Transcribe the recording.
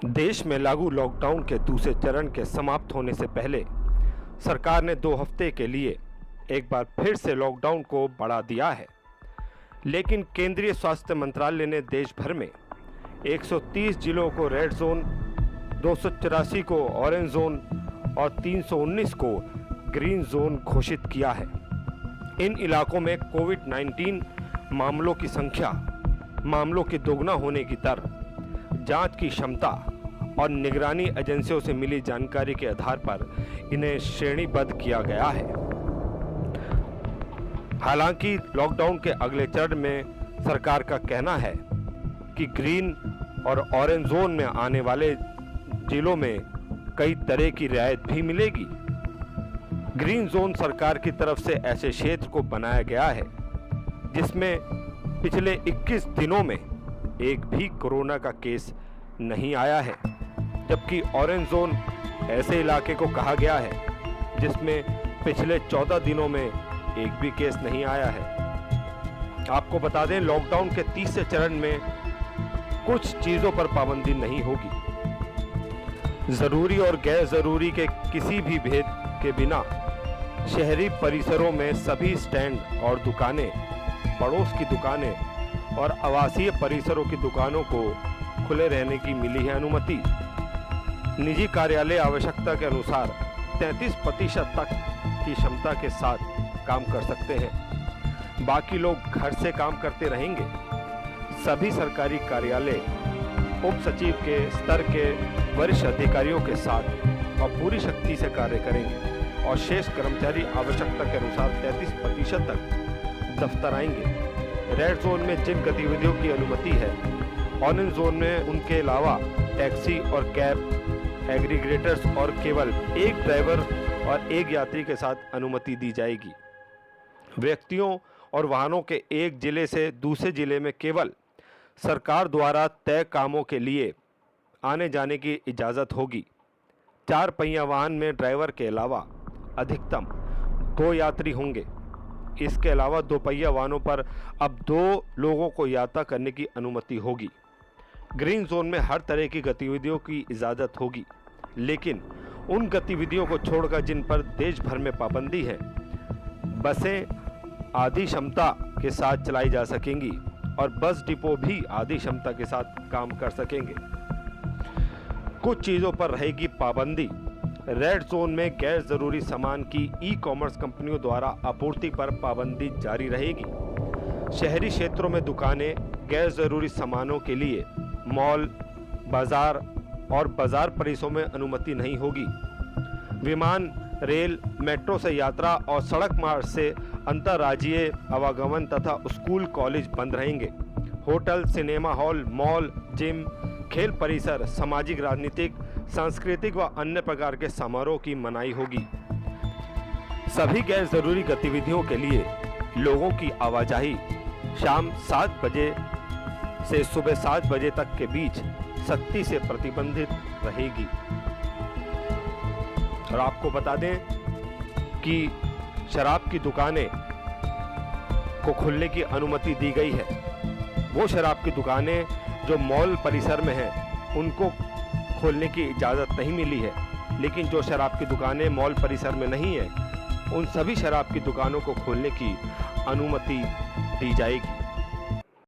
देश में लागू लॉकडाउन के दूसरे चरण के समाप्त होने से पहले सरकार ने 2 हफ्ते के लिए एक बार फिर से लॉकडाउन को बढ़ा दिया है। लेकिन केंद्रीय स्वास्थ्य मंत्रालय ने देश भर में 130 जिलों को रेड जोन, 284 को ऑरेंज जोन और 319 को ग्रीन जोन घोषित किया है। इन इलाकों में कोविड-19 मामलों की संख्या, मामलों के दोगुना होने की दर, जांच की क्षमता और निगरानी एजेंसियों से मिली जानकारी के आधार पर इन्हें श्रेणीबद्ध किया गया है। हालांकि लॉकडाउन के अगले चरण में सरकार का कहना है कि ग्रीन और ऑरेंज जोन में आने वाले जिलों में कई तरह की रियायत भी मिलेगी। ग्रीन जोन सरकार की तरफ से ऐसे क्षेत्र को बनाया गया है जिसमें पिछले 21 दिनों में एक भी कोरोना का केस नहीं आया है, जबकि ऑरेंज जोन ऐसे इलाके को कहा गया है जिसमें पिछले 14 दिनों में एक भी केस नहीं आया है। आपको बता दें, लॉकडाउन के तीसरे चरण में कुछ चीजों पर पाबंदी नहीं होगी। जरूरी और गैर जरूरी के किसी भी भेद के बिना शहरी परिसरों में सभी स्टैंड और दुकानें, पड़ोस की दुकानें और आवासीय परिसरों की दुकानों को खुले रहने की मिली है अनुमति। निजी कार्यालय आवश्यकता के अनुसार 33% तक की क्षमता के साथ काम कर सकते हैं। बाकी लोग घर से काम करते रहेंगे। सभी सरकारी कार्यालय उप सचिव के स्तर के वरिष्ठ अधिकारियों के साथ और पूरी शक्ति से कार्य करेंगे और शेष कर्मचारी आवश्यकता के अनुसार 33% तक दफ्तर आएंगे। रेड जोन में जिन गतिविधियों की अनुमति है, ऑरेंज जोन में उनके अलावा टैक्सी और कैब, एग्रीगेटर्स और केवल एक ड्राइवर और एक यात्री के साथ अनुमति दी जाएगी। व्यक्तियों और वाहनों के एक जिले से दूसरे जिले में केवल सरकार द्वारा तय कामों के लिए आने जाने की इजाज़त होगी। 4 पहिया वाहन में ड्राइवर के अलावा अधिकतम 2 यात्री होंगे। इसके अलावा 2 पहिया वाहनों पर अब 2 लोगों को यात्रा करने की अनुमति होगी। ग्रीन जोन में हर तरह की गतिविधियों की इजाज़त होगी, लेकिन उन गतिविधियों को छोड़कर जिन पर देश भर में पाबंदी है, बसें आधी क्षमता के साथ चलाई जा सकेंगी और बस डिपो भी आधी क्षमता के साथ काम कर सकेंगे। कुछ चीज़ों पर रहेगी पाबंदी। रेड जोन में गैर जरूरी सामान की ई-कॉमर्स कंपनियों द्वारा आपूर्ति पर पाबंदी जारी रहेगी। शहरी क्षेत्रों में दुकानें, गैर जरूरी सामानों के लिए मॉल, बाजार और बाजार परिसरों में अनुमति नहीं होगी। विमान, रेल, मेट्रो से यात्रा और सड़क मार्ग से अंतर्राज्यीय आवागमन तथा स्कूल, कॉलेज बंद रहेंगे। Hotel, cinema hall, mall, gym, खेल परिसर, सामाजिक, राजनीतिक, सांस्कृतिक व अन्य प्रकार के समारोह की मनाही होगी। सभी गैर जरूरी गतिविधियों के लिए लोगों की आवाजाही शाम 7 बजे से सुबह 7 बजे तक के बीच सख्ती से प्रतिबंधित रहेगी। और आपको बता दें कि शराब की दुकानें को खुलने की अनुमति दी गई है। वो शराब की दुकानें जो मॉल परिसर में हैं, उनको खोलने की इजाज़त नहीं मिली है, लेकिन जो शराब की दुकानें मॉल परिसर में नहीं है, उन सभी शराब की दुकानों को खोलने की अनुमति दी जाएगी।